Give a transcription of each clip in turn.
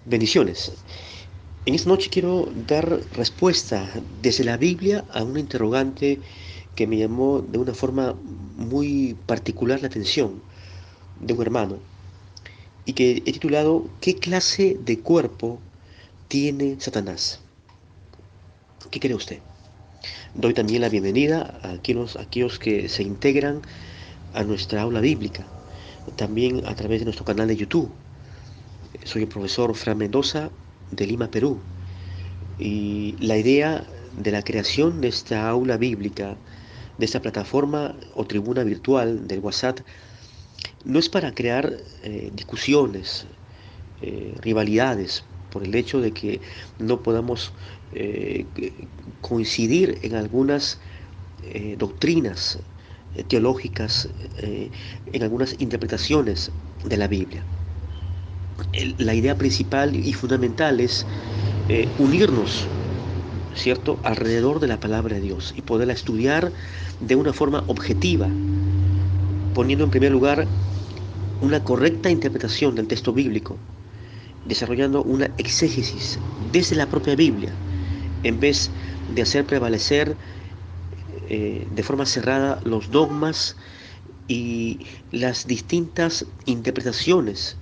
Bendiciones. En esta noche quiero dar respuesta desde la Biblia a una interrogante que me llamó de una forma muy particular la atención de un hermano y que he titulado ¿Qué clase de cuerpo tiene Satanás? ¿Qué cree usted? Doy también la bienvenida a aquellos que se integran a nuestra aula bíblica, también a través de nuestro canal de YouTube. Soy el profesor Fran Mendoza de Lima, Perú. Y la idea de la creación de esta aula bíblica, de esta plataforma o tribuna virtual del WhatsApp, no es para crear discusiones, rivalidades, por el hecho de que no podamos eh, coincidir en algunas doctrinas teológicas, en algunas interpretaciones de la Biblia. La idea principal y fundamental es unirnos, ¿cierto?, alrededor de la palabra de Dios y poderla estudiar de una forma objetiva, poniendo en primer lugar una correcta interpretación del texto bíblico, desarrollando una exégesis desde la propia Biblia, en vez de hacer prevalecer de forma cerrada los dogmas y las distintas interpretaciones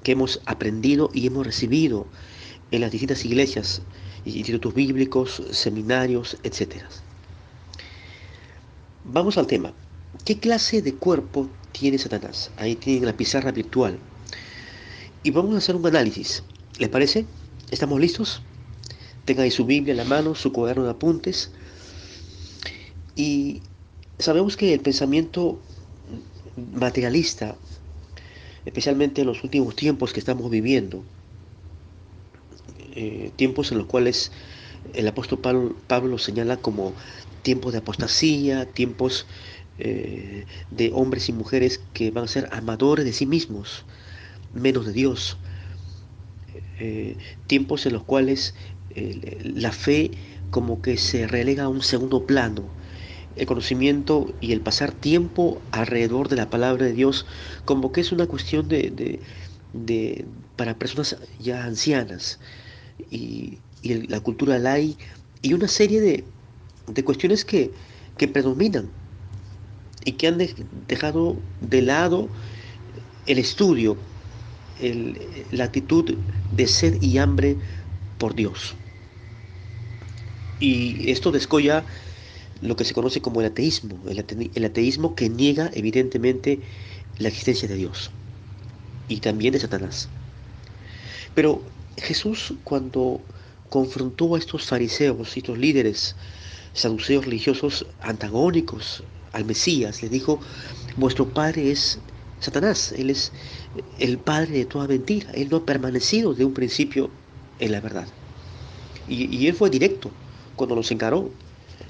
que hemos aprendido y hemos recibido en las distintas iglesias, institutos bíblicos, seminarios, etcétera. Vamos al tema. ¿Qué clase de cuerpo tiene Satanás? Ahí tienen la pizarra virtual. Y vamos a hacer un análisis. ¿Les parece? ¿Estamos listos? Tenga ahí su Biblia en la mano, su cuaderno de apuntes. Y sabemos que el pensamiento materialista, especialmente en los últimos tiempos que estamos viviendo, tiempos en los cuales el apóstol Pablo lo señala como tiempos de apostasía, tiempos de hombres y mujeres que van a ser amadores de sí mismos, menos de Dios, eh, tiempos en los cuales la fe como que se relega a un segundo plano, el conocimiento y el pasar tiempo alrededor de la palabra de Dios como que es una cuestión de para personas ya ancianas y la cultura lay y una serie de cuestiones que predominan y que han dejado de lado el estudio, la actitud de sed y hambre por Dios. Y esto descolla lo que se conoce como el ateísmo, el ateísmo que niega evidentemente la existencia de Dios y también de Satanás. Pero Jesús cuando confrontó a estos fariseos y estos líderes saduceos religiosos antagónicos al Mesías, les dijo, vuestro padre es Satanás, él es el padre de toda mentira, él no ha permanecido de un principio en la verdad. Y él fue directo cuando los encaró.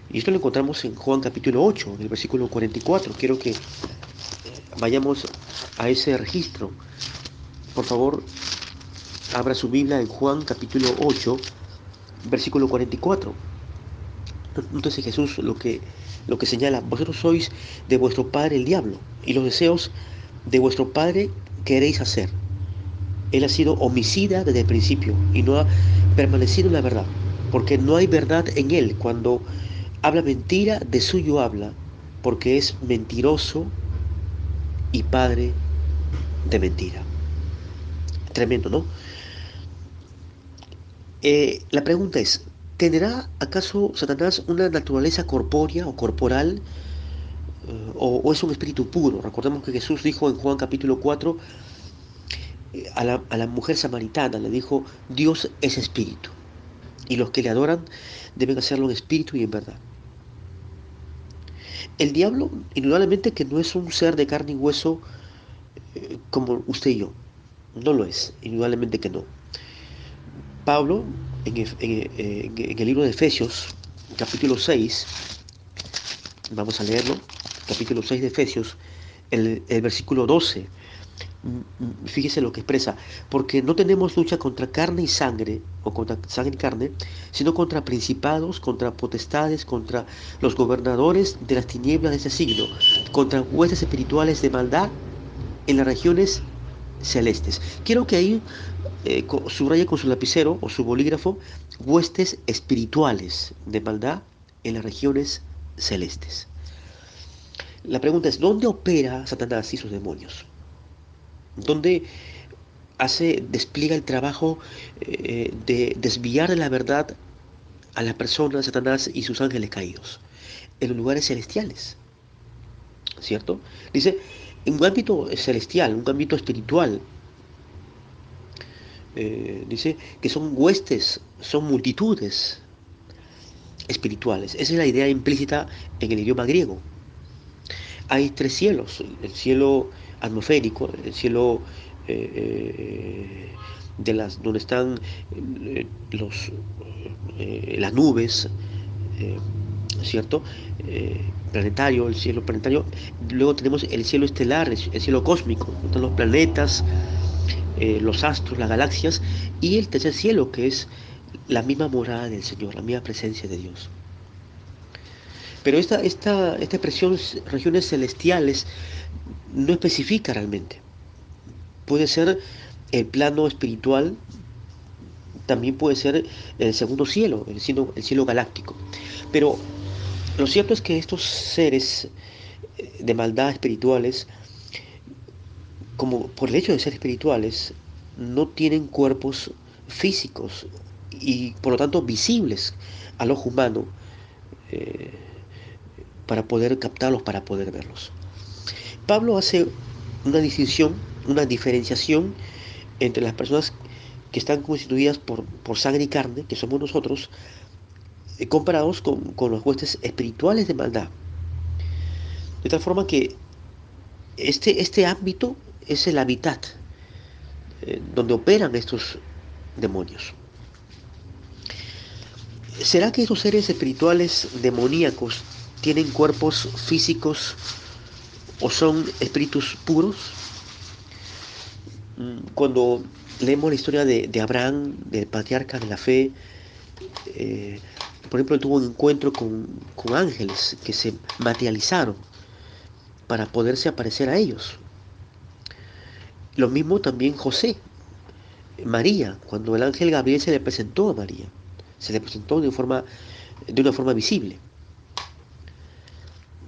Y esto lo encontramos en Juan capítulo 8, en el versículo 44. Quiero que vayamos a ese registro. Por favor, abra su Biblia en Juan capítulo 8, versículo 44. Entonces Jesús lo que señala, vosotros sois de vuestro padre el diablo, y los deseos de vuestro padre queréis hacer. Él ha sido homicida desde el principio y no ha permanecido en la verdad, porque no hay verdad en él. Cuando habla mentira, de suyo habla, porque es mentiroso y padre de mentira. Tremendo, ¿no? La pregunta es, ¿tendrá acaso Satanás una naturaleza corpórea o corporal o es un espíritu puro? Recordemos que Jesús dijo en Juan capítulo 4 a la mujer samaritana, le dijo, Dios es espíritu y los que le adoran deben hacerlo en espíritu y en verdad. El diablo, indudablemente que no es un ser de carne y hueso como usted y yo, no lo es, indudablemente que no. Pablo, en el libro de Efesios, capítulo 6, vamos a leerlo, capítulo 6 de Efesios, el versículo 12. Fíjese lo que expresa, porque no tenemos lucha contra carne y sangre, o contra sangre y carne, sino contra principados, contra potestades, contra los gobernadores de las tinieblas de ese siglo, contra huestes espirituales de maldad en las regiones celestes. Quiero que ahí subraye con su lapicero o su bolígrafo huestes espirituales de maldad en las regiones celestes. La pregunta es, ¿dónde opera Satanás y sus demonios? ¿Dónde despliega el trabajo de desviar de la verdad a la persona, Satanás y sus ángeles caídos? En los lugares celestiales, ¿cierto? Dice, en un ámbito celestial, un ámbito espiritual, dice que son huestes, son multitudes espirituales. Esa es la idea implícita en el idioma griego. Hay tres cielos: el cielo atmosférico, el cielo donde están las nubes, eh, ¿cierto? Planetario, el cielo planetario. Luego tenemos el cielo estelar, el cielo cósmico, donde están los planetas, los astros, las galaxias, y el tercer cielo, que es la misma morada del Señor, la misma presencia de Dios. Pero esta expresión, regiones celestiales, no especifica realmente. Puede ser el plano espiritual, también puede ser el segundo cielo, el cielo galáctico. Pero lo cierto es que estos seres de maldad espirituales, como por el hecho de ser espirituales, no tienen cuerpos físicos y por lo tanto visibles al ojo humano, eh, para poder captarlos, para poder verlos. Pablo hace una distinción, una diferenciación entre las personas que están constituidas por sangre y carne, que somos nosotros, comparados con los huestes espirituales de maldad. De tal forma que este ámbito es el hábitat donde operan estos demonios. ¿Será que esos seres espirituales demoníacos tienen cuerpos físicos o son espíritus puros? Cuando leemos la historia de Abraham, del patriarca de la fe, eh, por ejemplo, tuvo un encuentro con ángeles que se materializaron para poderse aparecer a ellos. Lo mismo también José, María, cuando el ángel Gabriel se le presentó a María, se le presentó de una forma visible.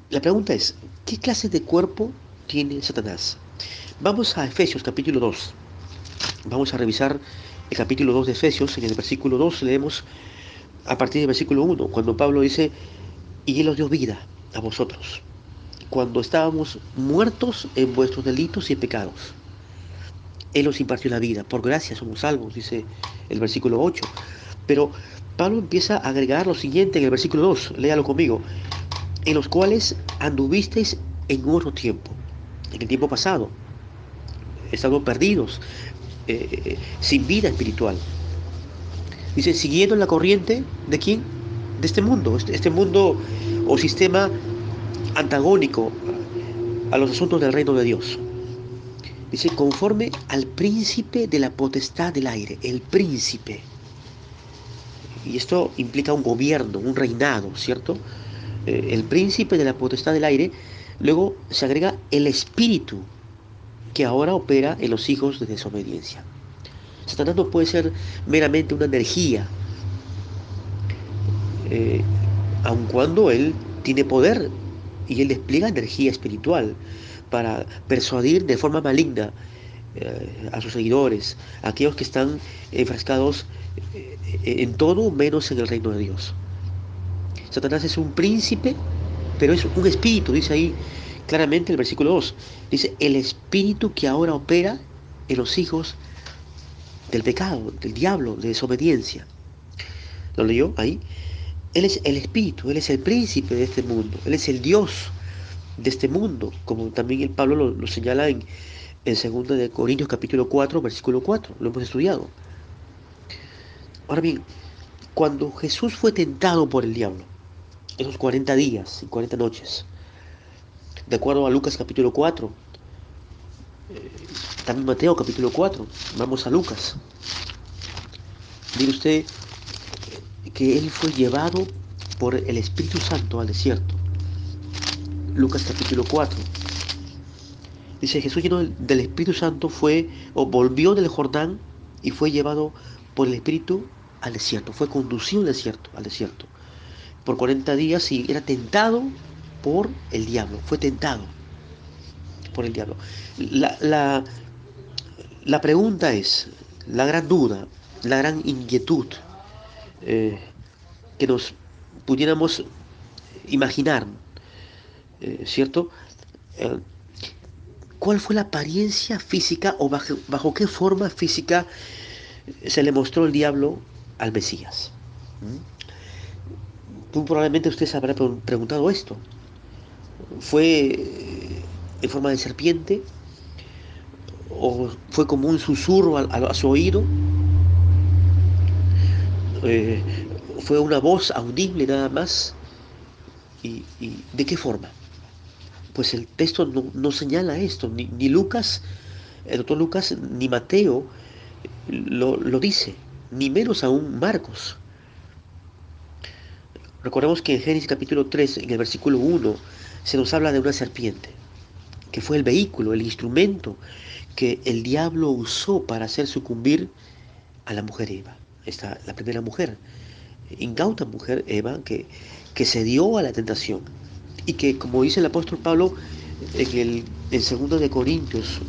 La pregunta es, ¿qué clase de cuerpo tiene Satanás? Vamos a Efesios capítulo 2. Vamos a revisar el capítulo 2 de Efesios. En el versículo 2 leemos a partir del versículo 1, cuando Pablo dice, y Él os dio vida a vosotros, cuando estábamos muertos en vuestros delitos y pecados. Él os impartió la vida, por gracia somos salvos, dice el versículo 8. Pero Pablo empieza a agregar lo siguiente en el versículo 2, léalo conmigo, en los cuales anduvisteis en otro tiempo, en el tiempo pasado, estando perdidos, sin vida espiritual. Dice, siguiendo la corriente de quién? De este mundo, este mundo o sistema antagónico a los asuntos del reino de Dios. Dice, conforme al príncipe de la potestad del aire, el príncipe. Y esto implica un gobierno, un reinado, ¿cierto? El príncipe de la potestad del aire. Luego se agrega el espíritu que ahora opera en los hijos de desobediencia. Satanás no puede ser meramente una energía, eh, aun cuando él tiene poder y él despliega energía espiritual para persuadir de forma maligna a sus seguidores, a aquellos que están enfrascados en todo menos en el reino de Dios. Satanás es un príncipe, pero es un espíritu, dice ahí claramente el versículo 2. Dice, el espíritu que ahora opera en los hijos del pecado, del diablo, de desobediencia. ¿Lo leyó ahí? Él es el espíritu, él es el príncipe de este mundo, él es el Dios de este mundo, como también el Pablo lo señala en 2 de Corintios capítulo 4, versículo 4, lo hemos estudiado. Ahora bien, cuando Jesús fue tentado por el diablo, esos 40 días y 40 noches, de acuerdo a Lucas capítulo 4, también Mateo capítulo 4, vamos a Lucas. Mire usted que él fue llevado por el Espíritu Santo al desierto. Lucas capítulo 4. Dice, Jesús lleno del Espíritu Santo fue, o volvió del Jordán y fue llevado por el Espíritu al desierto. Fue conducido al desierto, por 40 días y era tentado por el diablo. Fue tentado por el diablo. La, la, la pregunta es, la gran duda, la gran inquietud eh, que nos pudiéramos imaginar, ¿cierto? Eh, ¿Cuál fue la apariencia física o bajo qué forma física se le mostró el diablo al Mesías? ¿Mm? Tú probablemente usted se habrá preguntado esto. ¿Fue en forma de serpiente o fue como un susurro a su oído? Eh, ¿Fue una voz audible nada más? ¿Y de qué forma? Pues el texto no señala esto, ni Lucas, el doctor Lucas, ni Mateo lo dice, ni menos aún Marcos. Recordemos que en Génesis capítulo 3, en el versículo 1, se nos habla de una serpiente, que fue el vehículo, el instrumento que el diablo usó para hacer sucumbir a la mujer Eva. Esta, la primera mujer, incauta mujer Eva, que se dio a la tentación. Y que, como dice el apóstol Pablo en 2 de Corintios,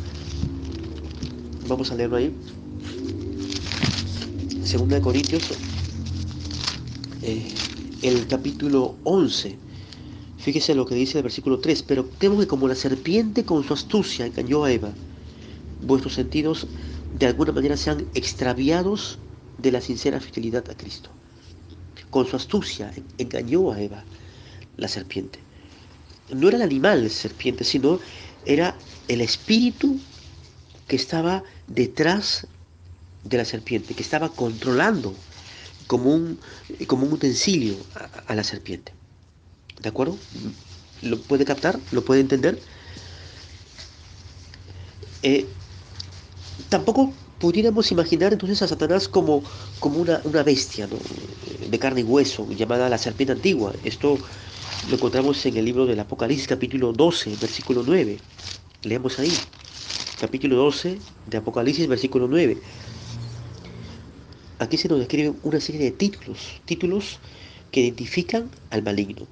vamos a leerlo ahí, 2 de Corintios, eh, el capítulo 11. Fíjese lo que dice el versículo 3. Pero temo que como la serpiente con su astucia engañó a Eva, vuestros sentidos de alguna manera sean extraviados de la sincera fidelidad a Cristo. Con su astucia engañó a Eva, la serpiente. No era el animal serpiente, sino era el espíritu que estaba detrás de la serpiente, que estaba controlando como como un utensilio a la serpiente. ¿De acuerdo? ¿Lo puede captar? ¿Lo puede entender? Eh, Tampoco pudiéramos imaginar entonces a Satanás como una bestia, ¿no? De carne y hueso, llamada la serpiente antigua. Esto lo encontramos en el libro del Apocalipsis, capítulo 12, versículo 9. Leemos ahí, capítulo 12 de Apocalipsis, versículo 9. Aquí se nos describen una serie de títulos que identifican al maligno.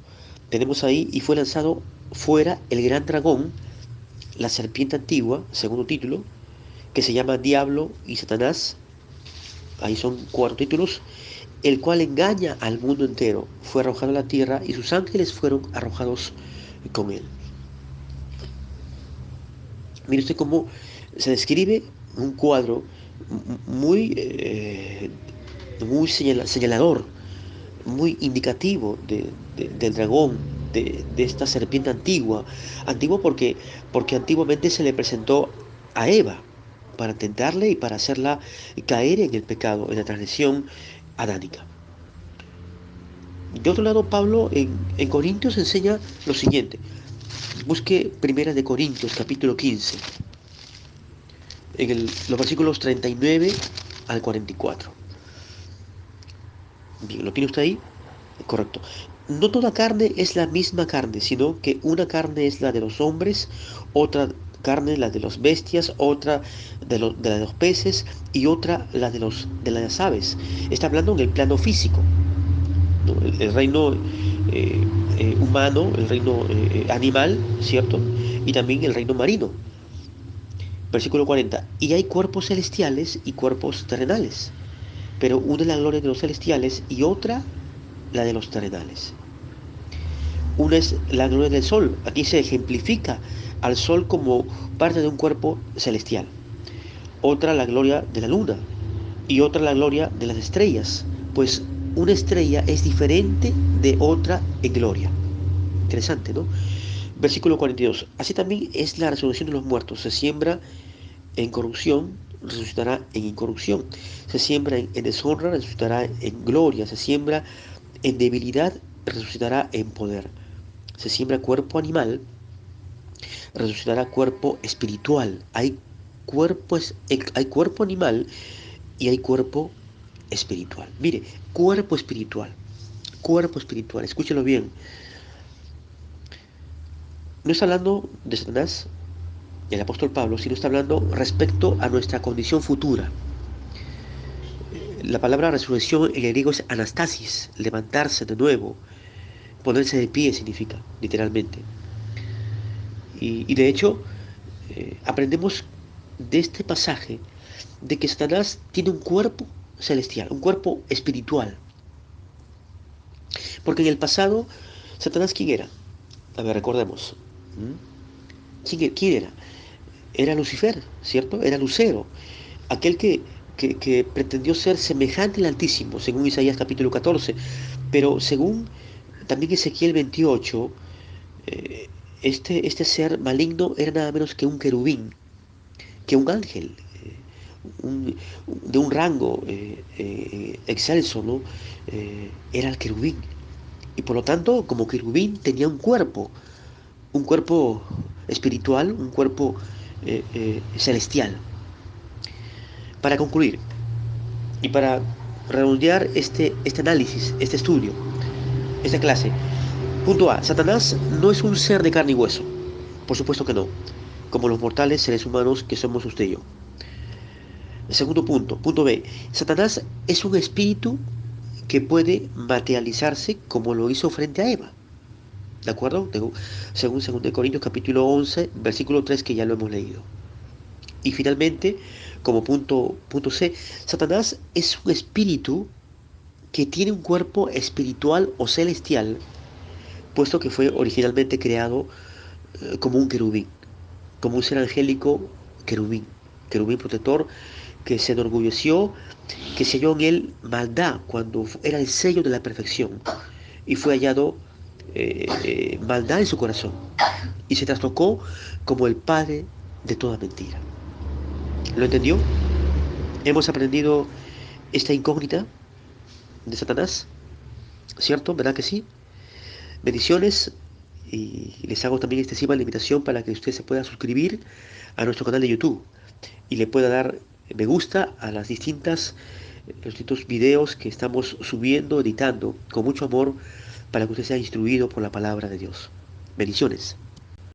Tenemos ahí, y fue lanzado fuera el gran dragón, la serpiente antigua, segundo título, que se llama Diablo y Satanás. Ahí son 4 títulos, el cual engaña al mundo entero. Fue arrojado a la tierra y sus ángeles fueron arrojados con él. Mire usted cómo se describe un cuadro muy señalador, muy indicativo del dragón, de esta serpiente antigua. Antigua porque antiguamente se le presentó a Eva para tentarle y para hacerla caer en el pecado, en la transgresión adánica. De otro lado, Pablo en Corintios enseña lo siguiente. Busque Primera de Corintios, capítulo 15, los versículos 39 al 44. Bien, ¿lo tiene usted ahí? Correcto. No toda carne es la misma carne, sino que una carne es la de los hombres, otra carne la de las bestias, otra de la de los peces y otra de las aves. Está hablando en el plano físico, ¿no? El reino humano, el reino animal, ¿cierto? Y también el reino marino. Versículo 40. Y hay cuerpos celestiales y cuerpos terrenales, pero una es la gloria de los celestiales y otra la de los terrenales. Una es la gloria del sol. Aquí se ejemplifica al sol como parte de un cuerpo celestial. Otra la gloria de la luna y otra la gloria de las estrellas, pues una estrella es diferente de otra en gloria. Interesante, ¿no? Versículo 42. Así también es la resurrección de los muertos. Se siembra en corrupción, resucitará en incorrupción. Se siembra en deshonra, resucitará en gloria. Se siembra en debilidad, resucitará en poder. Se siembra cuerpo animal, resucitará cuerpo espiritual. Hay cuerpo animal y hay cuerpo espiritual. Mire, cuerpo espiritual. Cuerpo espiritual. Escúchelo bien. No está hablando de Satanás, el apóstol Pablo, sino está hablando respecto a nuestra condición futura. La palabra resurrección en el griego es anastasis, levantarse de nuevo, ponerse de pie significa, literalmente. Y de hecho, aprendemos de este pasaje de que Satanás tiene un cuerpo celestial, un cuerpo espiritual. Porque en el pasado, Satanás, ¿quién era? A ver, recordemos. ¿Quién era? Era Lucifer, ¿cierto? Era Lucero, aquel que pretendió ser semejante al Altísimo, según Isaías capítulo 14. Pero según también Ezequiel 28, eh, este ser maligno era nada menos que un querubín, que un ángel, un- de un rango excelso, ¿no? Era el querubín. Y por lo tanto, como querubín tenía un cuerpo espiritual, un cuerpo celestial. Para concluir y para redondear este análisis, este estudio, esta clase, punto A, Satanás no es un ser de carne y hueso. Por supuesto que no, como los mortales seres humanos que somos usted y yo. Segundo punto, punto B, Satanás es un espíritu que puede materializarse como lo hizo frente a Eva. ¿De acuerdo? Según 2 Corintios capítulo 11, versículo 3 que ya lo hemos leído. Y finalmente, como punto C, Satanás es un espíritu que tiene un cuerpo espiritual o celestial, puesto que fue originalmente creado como un querubín, como un ser angélico querubín, querubín protector que se enorgulleció, que se halló en él maldad cuando era el sello de la perfección y fue hallado maldad en su corazón y se trastocó como el padre de toda mentira. ¿Lo entendió? Hemos aprendido esta incógnita de Satanás, ¿cierto? ¿Verdad que sí? Bendiciones y les hago también extensiva la invitación para que usted se pueda suscribir a nuestro canal de YouTube y le pueda dar me gusta a los distintos videos que estamos subiendo, editando con mucho amor para que usted sea instruido por la palabra de Dios. Bendiciones.